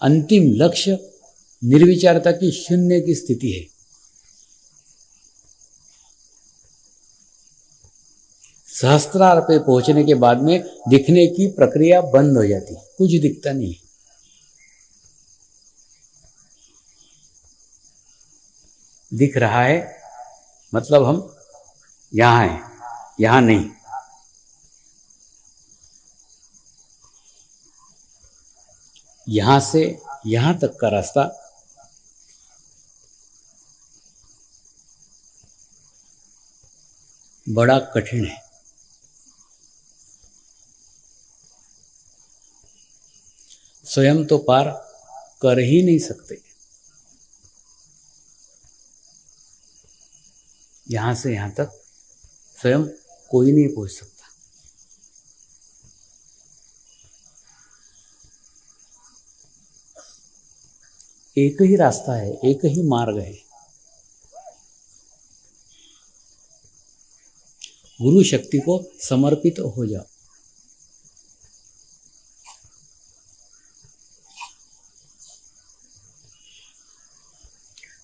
अंतिम लक्ष्य निर्विचारता की शून्य की स्थिति है। सहस्त्रार पे पहुंचने के बाद में दिखने की प्रक्रिया बंद हो जाती, कुछ दिखता नहीं। दिख रहा है मतलब हम यहां हैं, यहां नहीं। यहां से यहां तक का रास्ता बड़ा कठिन है। स्वयं तो पार कर ही नहीं सकते। यहां से यहां तक स्वयं कोई नहीं पहुंच सकता। एक ही रास्ता है, एक ही मार्ग है। गुरु शक्ति को समर्पित हो जाओ।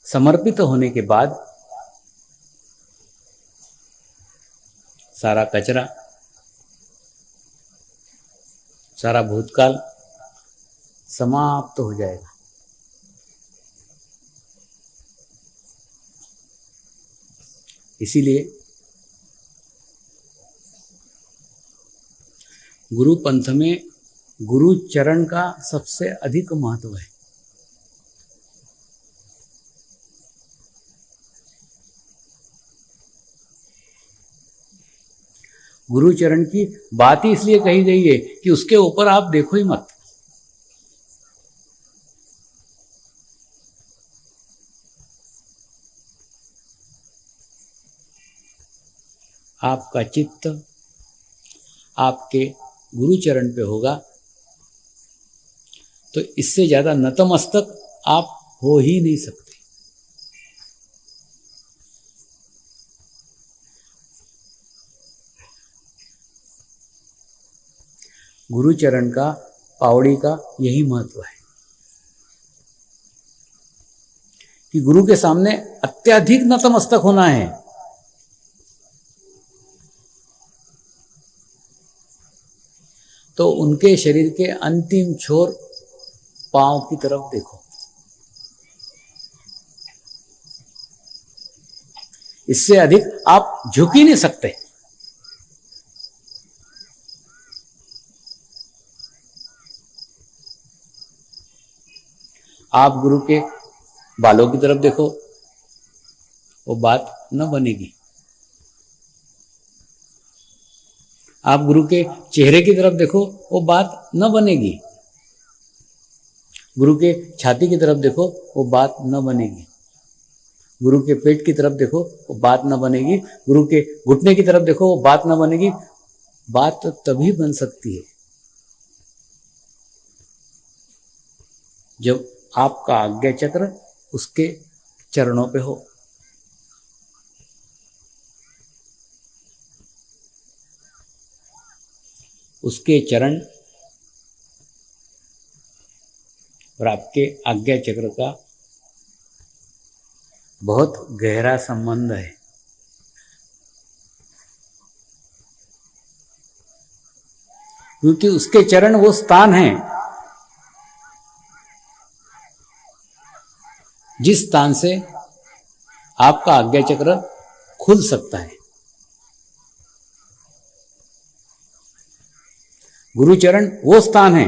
समर्पित होने के बाद सारा कचरा, सारा भूतकाल समाप्त हो जाएगा। इसीलिए गुरु पंथ में गुरु चरण का सबसे अधिक महत्व है। गुरु चरण की बात ही इसलिए कही गई है कि उसके ऊपर आप देखो ही मत। आपका चित्त आपके गुरु चरण पे होगा तो इससे ज्यादा नतमस्तक आप हो ही नहीं सकते। गुरु चरण का, पावड़ी का यही महत्व है कि गुरु के सामने अत्यधिक नतमस्तक होना है। तो उनके शरीर के अंतिम छोर पांव की तरफ देखो। इससे अधिक आप झुक ही नहीं सकते। आप गुरु के बालों की तरफ देखो, वो बात न बनेगी। आप गुरु के चेहरे की तरफ देखो, वो बात न बनेगी। गुरु के छाती की तरफ देखो, वो बात न बनेगी। गुरु के पेट की तरफ देखो, वो बात न बनेगी। गुरु के घुटने की तरफ देखो, वो बात न बनेगी। बात तो तभी बन सकती है जब आपका आज्ञा चक्र उसके चरणों पे हो। उसके चरण और आपके आज्ञा चक्र का बहुत गहरा संबंध है। क्योंकि उसके चरण वो स्थान है जिस स्थान से आपका आज्ञा चक्र खुल सकता है। गुरुचरण वो स्थान है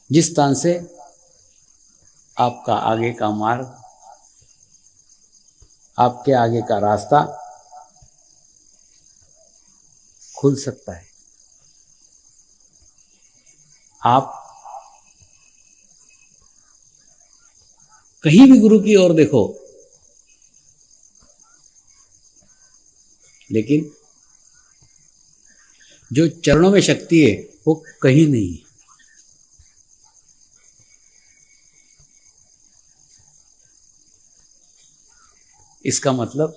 जिस स्थान से आपका आगे का मार्ग, आपके आगे का रास्ता खुल सकता है। आप कहीं भी गुरु की ओर देखो, लेकिन जो चरणों में शक्ति है वो कहीं नहीं है। इसका मतलब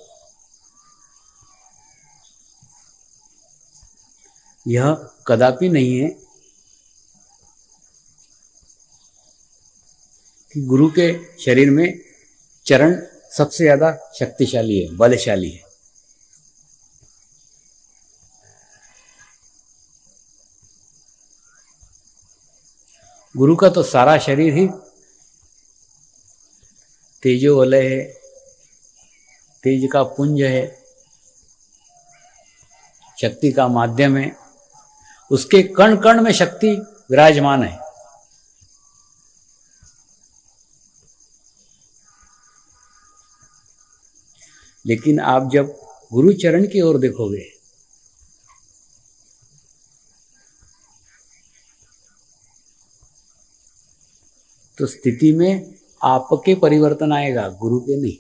यह कदापि नहीं है कि गुरु के शरीर में चरण सबसे ज्यादा शक्तिशाली है, बलशाली है। गुरु का तो सारा शरीर ही तेजो वलय है, तेज का पुंज है, शक्ति का माध्यम है, उसके कण कण में शक्ति विराजमान है। लेकिन आप जब गुरु चरण की ओर देखोगे तो स्थिति में आपके परिवर्तन आएगा, गुरु के नहीं।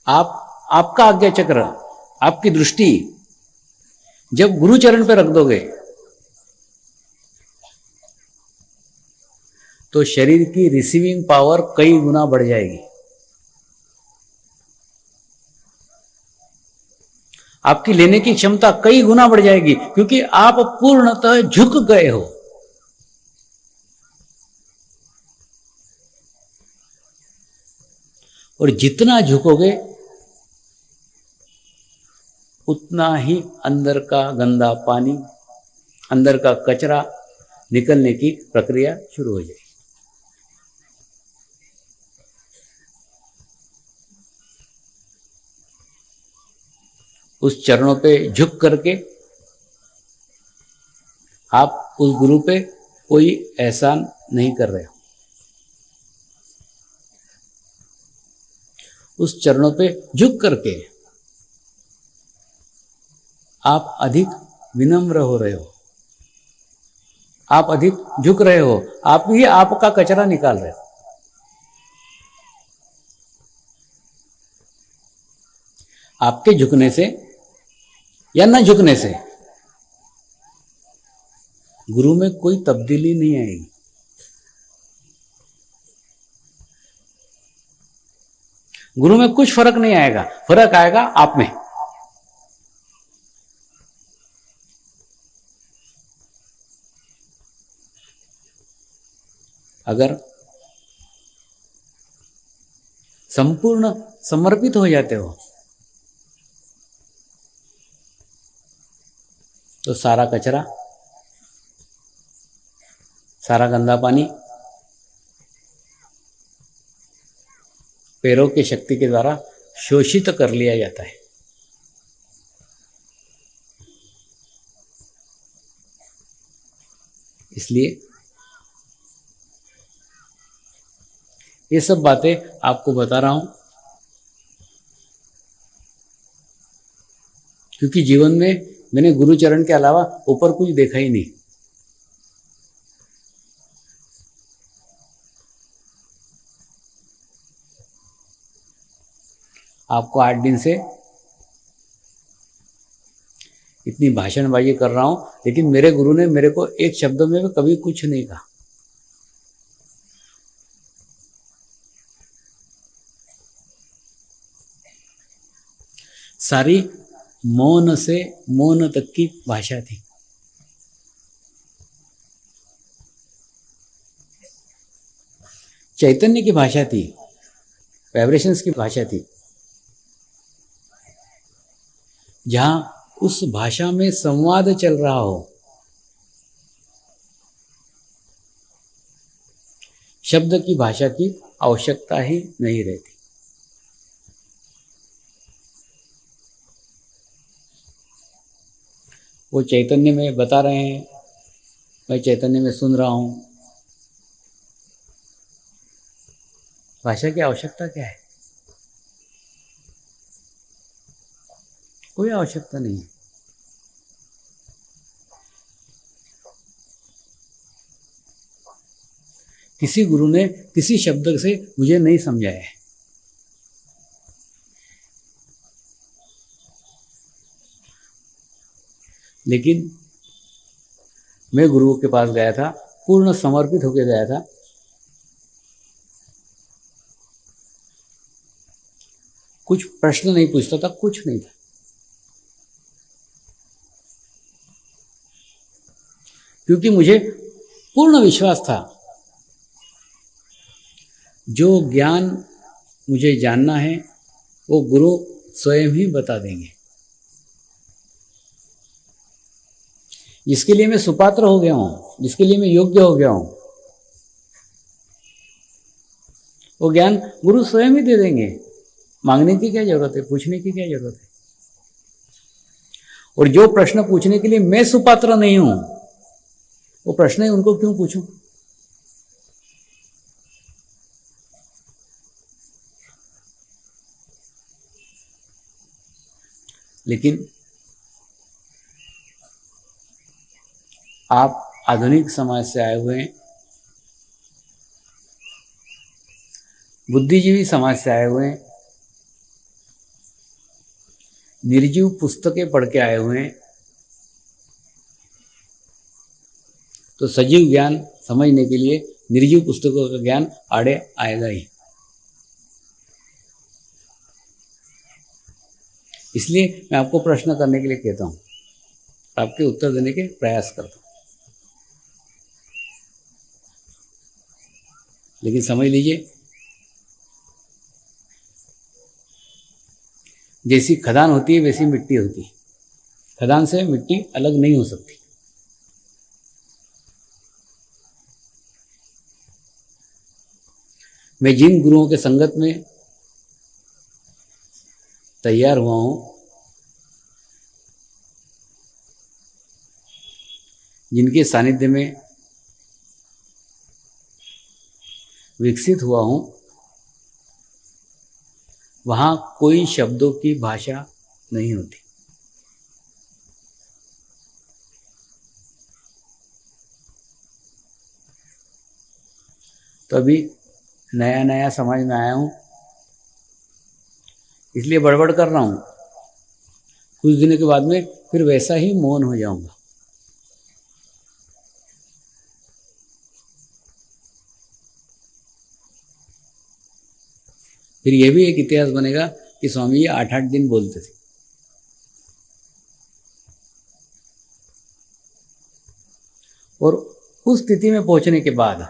आपका आज्ञा चक्र, आपकी दृष्टि जब गुरु चरण पे रख दोगे तो शरीर की रिसीविंग पावर कई गुना बढ़ जाएगी। आपकी लेने की क्षमता कई गुना बढ़ जाएगी, क्योंकि आप पूर्णतः झुक गए हो। और जितना झुकोगे उतना ही अंदर का गंदा पानी, अंदर का कचरा निकलने की प्रक्रिया शुरू हो जाएगी। उस चरणों पे झुक करके आप उस गुरु पे कोई एहसान नहीं कर रहे हो। उस चरणों पे झुक करके आप अधिक विनम्र हो रहे हो, आप अधिक झुक रहे हो, आप ही आपका कचरा निकाल रहे हो। आपके झुकने से या न झुकने से गुरु में कोई तब्दीली नहीं आएगी। गुरु में कुछ फर्क नहीं आएगा, फर्क आएगा आप में। अगर संपूर्ण समर्पित हो जाते हो तो सारा कचरा, सारा गंदा पानी पैरों की शक्ति के द्वारा शोषित कर लिया जाता है। इसलिए ये सब बातें आपको बता रहा हूं, क्योंकि जीवन में मैंने गुरुचरण के अलावा ऊपर कुछ देखा ही नहीं। आपको 8 दिन से इतनी भाषणबाजी कर रहा हूं, लेकिन मेरे गुरु ने मेरे को एक शब्द में भी कभी कुछ नहीं कहा। सारी मौन से मौन तक की भाषा थी। चैतन्य की भाषा थी, वाइब्रेशंस की भाषा थी। जहां उस भाषा में संवाद चल रहा हो, शब्द की भाषा की आवश्यकता ही नहीं रहती। वो चैतन्य में बता रहे हैं, मैं चैतन्य में सुन रहा हूं। भाषा की आवश्यकता क्या है? कोई आवश्यकता नहीं है। किसी गुरु ने किसी शब्द से मुझे नहीं समझाया है। लेकिन मैं गुरु के पास गया था, पूर्ण समर्पित होकर गया था। कुछ प्रश्न नहीं पूछता था, कुछ नहीं था। क्योंकि मुझे पूर्ण विश्वास था जो ज्ञान मुझे जानना है वो गुरु स्वयं ही बता देंगे। जिसके लिए मैं सुपात्र हो गया हूं, जिसके लिए मैं योग्य हो गया हूं, वो ज्ञान गुरु स्वयं ही दे देंगे। मांगने की क्या जरूरत है, पूछने की क्या जरूरत है। और जो प्रश्न पूछने के लिए मैं सुपात्र नहीं हूं, वो प्रश्न ही उनको क्यों पूछूं। लेकिन आप आधुनिक समाज से आए हुए हैं, बुद्धिजीवी समाज से आए हुए हैं, निर्जीव पुस्तकें पढ़ के आए हुए हैं, तो सजीव ज्ञान समझने के लिए निर्जीव पुस्तकों का ज्ञान आड़े आएगा ही। इसलिए मैं आपको प्रश्न करने के लिए कहता हूं, आपके उत्तर देने के प्रयास करता हूं। लेकिन समझ लीजिए, जैसी खदान होती है वैसी मिट्टी होती है। खदान से मिट्टी अलग नहीं हो सकती। मैं जिन गुरुओं के संगत में तैयार हुआ हूं, जिनके सानिध्य में विकसित हुआ हूं, वहां कोई शब्दों की भाषा नहीं होती। तो अभी नया नया समझ में आया हूं, इसलिए बड़बड़ कर रहा हूं। कुछ दिनों के बाद में फिर वैसा ही मौन हो जाऊंगा। फिर यह भी एक इतिहास बनेगा कि स्वामी जी 8-8 दिन बोलते थे। और उस स्थिति में पहुंचने के बाद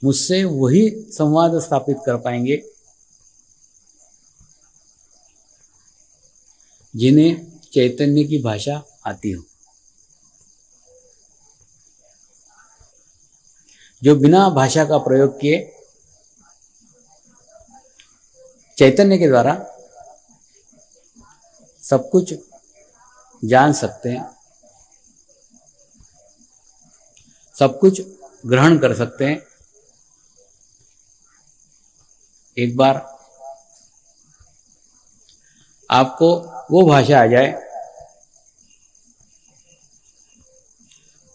मुझसे वही संवाद स्थापित कर पाएंगे जिन्हें चैतन्य की भाषा आती हो, जो बिना भाषा का प्रयोग किए चैतन्य के द्वारा सब कुछ जान सकते हैं, सब कुछ ग्रहण कर सकते हैं। एक बार आपको वो भाषा आ जाए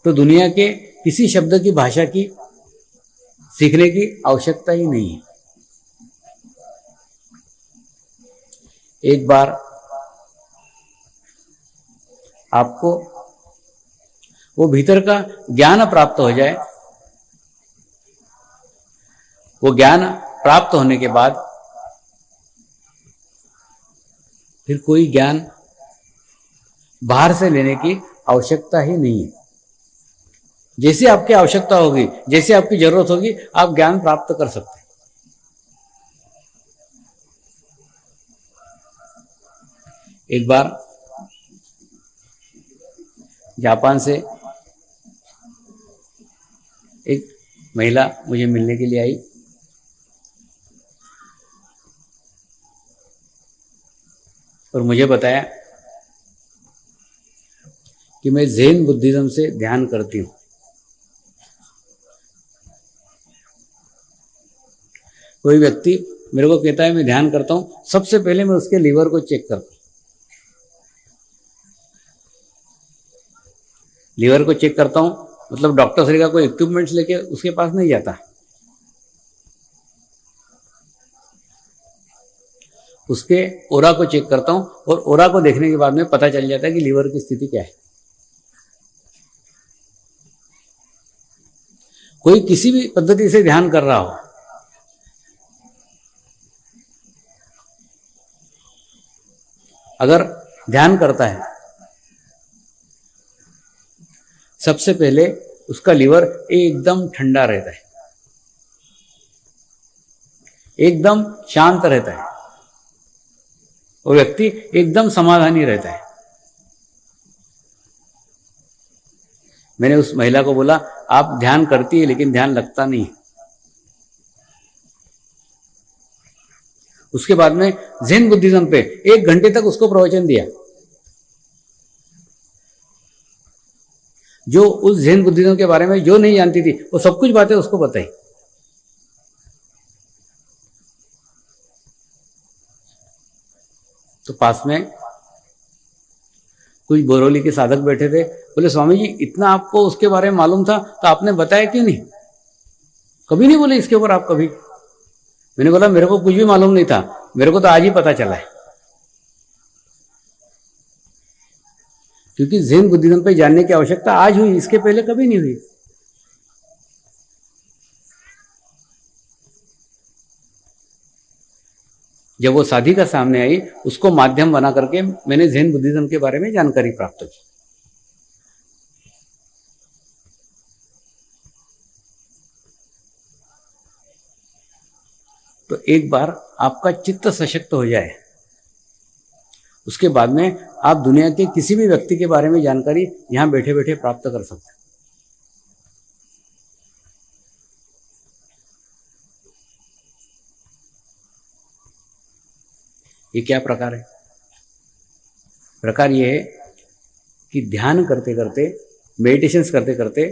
तो दुनिया के किसी शब्द की भाषा की सीखने की आवश्यकता ही नहीं है। एक बार आपको वो भीतर का ज्ञान प्राप्त हो जाए, वो ज्ञान प्राप्त होने के बाद फिर कोई ज्ञान बाहर से लेने की आवश्यकता ही नहीं है। जैसी आपकी आवश्यकता होगी, जैसी आपकी जरूरत होगी, आप ज्ञान प्राप्त कर सकते हैं। एक बार जापान से एक महिला मुझे मिलने के लिए आई। और मुझे बताया कि मैं ज़ेन बुद्धिज्म से ध्यान करती हूँ। कोई व्यक्ति मेरे को कहता है मैं ध्यान करता हूँ, सबसे पहले मैं उसके लीवर को चेक करता हूँ। लीवर को चेक करता हूँ मतलब डॉक्टर श्री का कोई इक्विपमेंट्स लेके उसके पास नहीं जाता, उसके ओरा को चेक करता हूं। और ओरा को देखने के बाद में पता चल जाता है कि लीवर की स्थिति क्या है। कोई किसी भी पद्धति से ध्यान कर रहा हो, अगर ध्यान करता है सबसे पहले उसका लीवर एकदम ठंडा रहता है, एकदम शांत रहता है, वो व्यक्ति एकदम समाधानी रहता है। मैंने उस महिला को बोला, आप ध्यान करती है लेकिन ध्यान लगता नहीं। उसके बाद में ज़ेन बुद्धिज्म पे 1 घंटे तक उसको प्रवचन दिया। जो उस ज़ेन बुद्धिज्म के बारे में जो नहीं जानती थी, वो सब कुछ बातें उसको बताई। तो पास में कुछ बोरोली के साधक बैठे थे, बोले स्वामी जी इतना आपको उसके बारे में मालूम था तो आपने बताया क्यों नहीं, कभी नहीं बोले इसके ऊपर आप कभी। मैंने बोला मेरे को कुछ भी मालूम नहीं था, मेरे को तो आज ही पता चला है, क्योंकि ज़ेन बुद्धिज्म पे जानने की आवश्यकता आज हुई, इसके पहले कभी नहीं हुई। जब वो साधिका सामने आई, उसको माध्यम बना करके मैंने ज़ेन बुद्धिज्म के बारे में जानकारी प्राप्त की। तो एक बार आपका चित्त सशक्त हो जाए, उसके बाद में आप दुनिया के किसी भी व्यक्ति के बारे में जानकारी यहां बैठे बैठे प्राप्त कर सकते हैं। ये क्या प्रकार है? प्रकार ये है कि ध्यान करते करते, मेडिटेशंस करते करते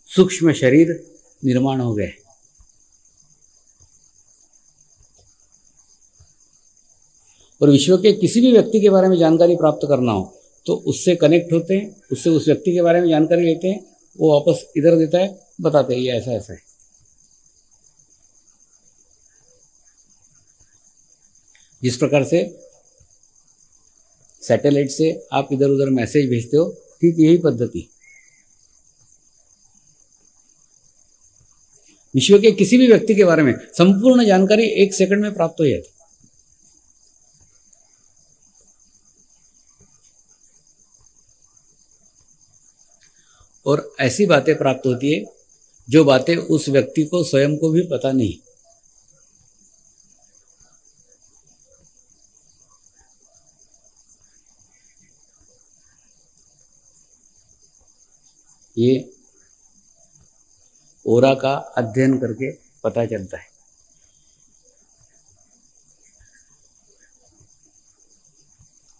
सूक्ष्म शरीर निर्माण हो गए, और विश्व के किसी भी व्यक्ति के बारे में जानकारी प्राप्त करना हो तो उससे कनेक्ट होते हैं, उससे उस व्यक्ति के बारे में जानकारी लेते हैं, वो वापस इधर देता है, बताते हैं ये ऐसा ऐसा है। जिस प्रकार से सैटेलाइट से आप इधर उधर मैसेज भेजते हो, ठीक यही पद्धति विश्व के किसी भी व्यक्ति के बारे में संपूर्ण जानकारी 1 सेकंड में प्राप्त हो जाती। और ऐसी बातें प्राप्त होती है जो बातें उस व्यक्ति को स्वयं को भी पता नहीं। ये ओरा का अध्ययन करके पता चलता है।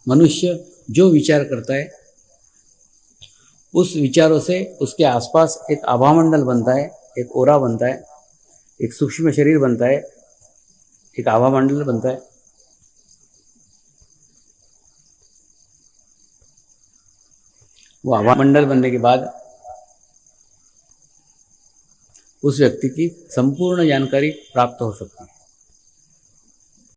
मनुष्य जो विचार करता है, उस विचारों से उसके आसपास एक आभामंडल बनता है, एक ओरा बनता है, एक सूक्ष्म शरीर बनता है, एक आभामंडल बनता है। वो आभामंडल बनने के बाद उस व्यक्ति की संपूर्ण जानकारी प्राप्त हो सकती है।